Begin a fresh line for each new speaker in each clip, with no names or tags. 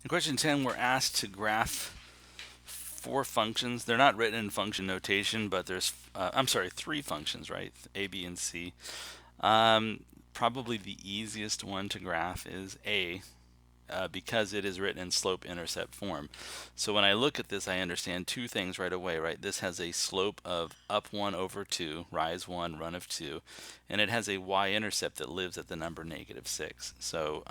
In question 10, we're asked to graph four functions. They're not written in function notation, but there's, I'm sorry, three functions, right? A, B, and C. Um, Probably the easiest one to graph is A, because it is written in slope-intercept form. So when I look at this, I understand two things right away, right? This has a slope of up 1 over 2, rise 1, run of 2, and it has a y-intercept that lives at the number -6. So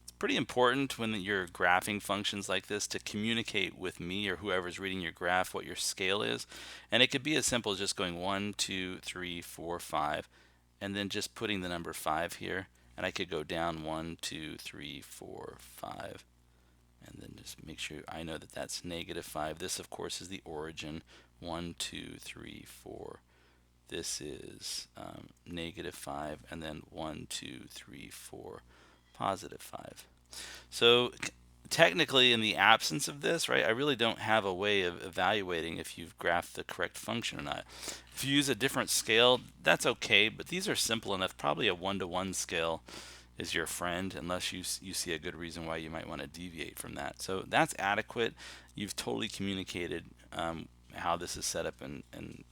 it's pretty important when you're graphing functions like this to communicate with me or whoever's reading your graph what your scale is. And it could be as simple as just going 1, 2, 3, 4, 5, and then just putting the number 5 here, and I could go down 1, 2, 3, 4, 5, and then just make sure I know that that's -5. This, of course, is the origin. 1, 2, 3, 4. This is -5, and then 1, 2, 3, 4, +5. So technically, in the absence of this, right, I really don't have a way of evaluating if you've graphed the correct function or not. If you use a different scale, that's okay, but these are simple enough. Probably a 1-to-1 scale is your friend, unless you see a good reason why you might want to deviate from that. So that's adequate. You've totally communicated how this is set up, and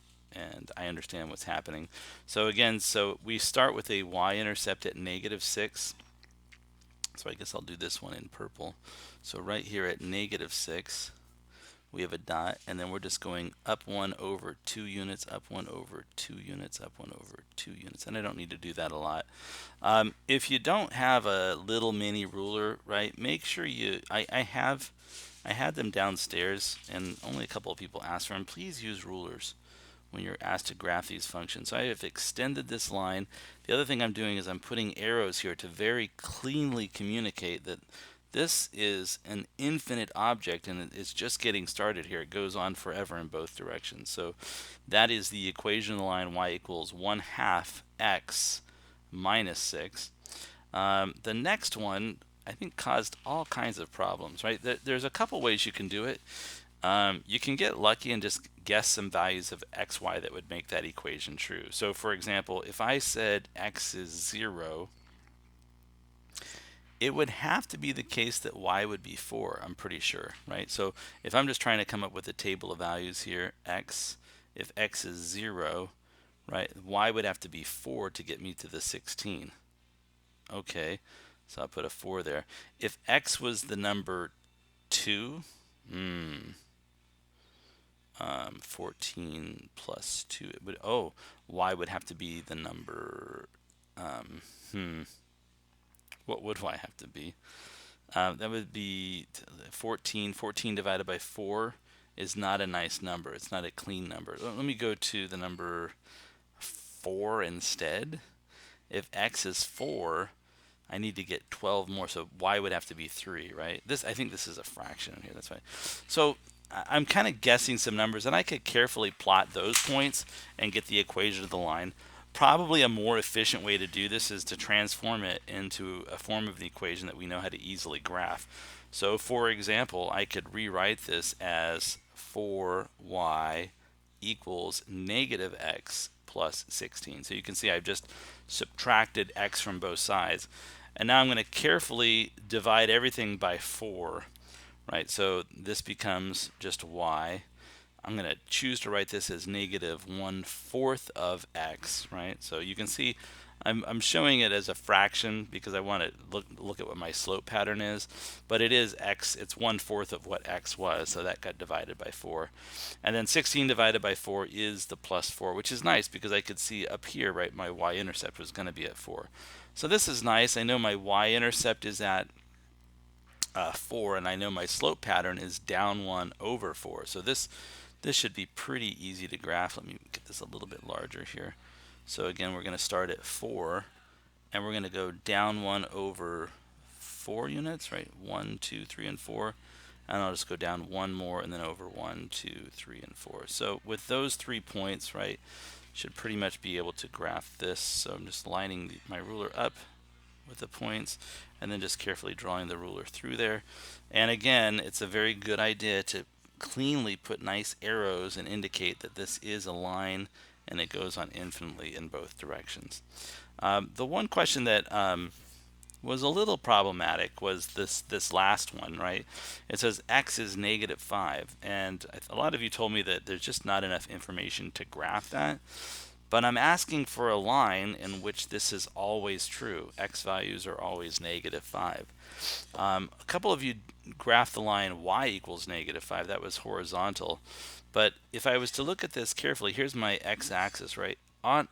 I understand what's happening. So again, so we start with a y-intercept at -6. So I guess I'll do this one in purple. So right here at -6, we have a dot, and then we're just going up 1 over 2 units, up 1 over 2 units, up 1 over 2 units. And I don't need to do that a lot. If you don't have a little mini ruler, right, make sure I had them downstairs, and only a couple of people asked for them. Please use rulers when you're asked to graph these functions. So I have extended this line. The other thing I'm doing is I'm putting arrows here to very cleanly communicate that this is an infinite object and it's just getting started here. It goes on forever in both directions. So that is the equation of the line y equals 1/2 x minus 6. The next one I think caused all kinds of problems, right? There's a couple ways you can do it. You can get lucky and just guess some values of x, y that would make that equation true. So for example, if I said x is 0, it would have to be the case that y would be 4, I'm pretty sure, right? So if I'm just trying to come up with a table of values here, if x is 0, right, y would have to be 4 to get me to the 16. Okay, so I'll put a 4 there. If x was the number 2, 14 plus 2, it would, oh, y would have to be the number, um, hmm, what would y have to be? That would be 14. 14 divided by 4 is not a nice number. It's not a clean number. Let me go to the number 4 instead. If x is 4, I need to get 12 more, so y would have to be 3, right? I think this is a fraction here, that's right. So I'm kind of guessing some numbers, and I could carefully plot those points and get the equation of the line. Probably a more efficient way to do this is to transform it into a form of the equation that we know how to easily graph. So for example, I could rewrite this as 4y equals -x plus 16. So you can see I've just subtracted x from both sides. And now I'm going to carefully divide everything by 4, right? So this becomes just y. I'm going to choose to write this as -1/4 of x, right? So you can see I'm showing it as a fraction because I want to look at what my slope pattern is, but it is x. It's 1/4 of what x was, so that got divided by 4. And then 16 divided by 4 is the +4, which is nice because I could see up here, right, my y-intercept was going to be at 4. So this is nice. I know my y-intercept is at 4, and I know my slope pattern is down 1 over 4. So this should be pretty easy to graph. Let me get this a little bit larger here. So again, we're going to start at 4, and we're going to go down 1 over 4 units, right? 1, 2, 3, and 4. And I'll just go down 1 more and then over 1, 2, 3, and 4. So with those 3 points, right, should pretty much be able to graph this. So I'm just lining my ruler up with the points and then just carefully drawing the ruler through there. And again, it's a very good idea to cleanly put nice arrows and indicate that this is a line and it goes on infinitely in both directions. The one question that was a little problematic was this last one, right? It says x is -5, and a lot of you told me that there's just not enough information to graph that. But I'm asking for a line in which this is always true. X values are always -5. A couple of you graphed the line y equals -5. That was horizontal. But if I was to look at this carefully, here's my x-axis, right? On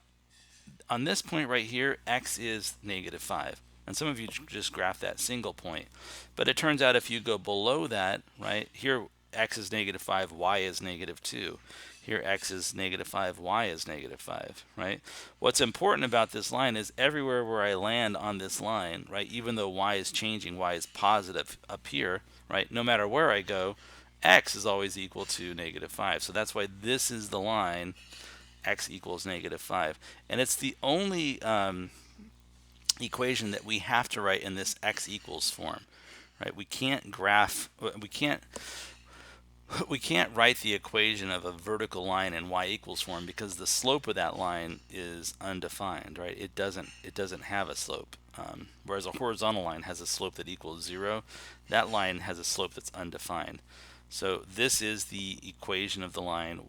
this point right here, x is -5. And some of you just graph that single point. But it turns out if you go below that, right, here x is -5, y is -2. Here x is -5, y is -5, right? What's important about this line is everywhere where I land on this line, right, even though y is changing, y is positive up here, right, no matter where I go, x is always equal to -5. So that's why this is the line x equals -5. And it's the only equation that we have to write in this x equals form, right? We can't write the equation of a vertical line in y equals form because the slope of that line is undefined, right? It doesn't have a slope. Whereas a horizontal line has a slope that equals 0. That line has a slope that's undefined. So this is the equation of the line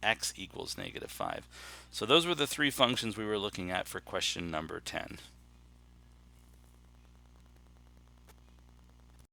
x equals -5. So those were the three functions we were looking at for question number 10.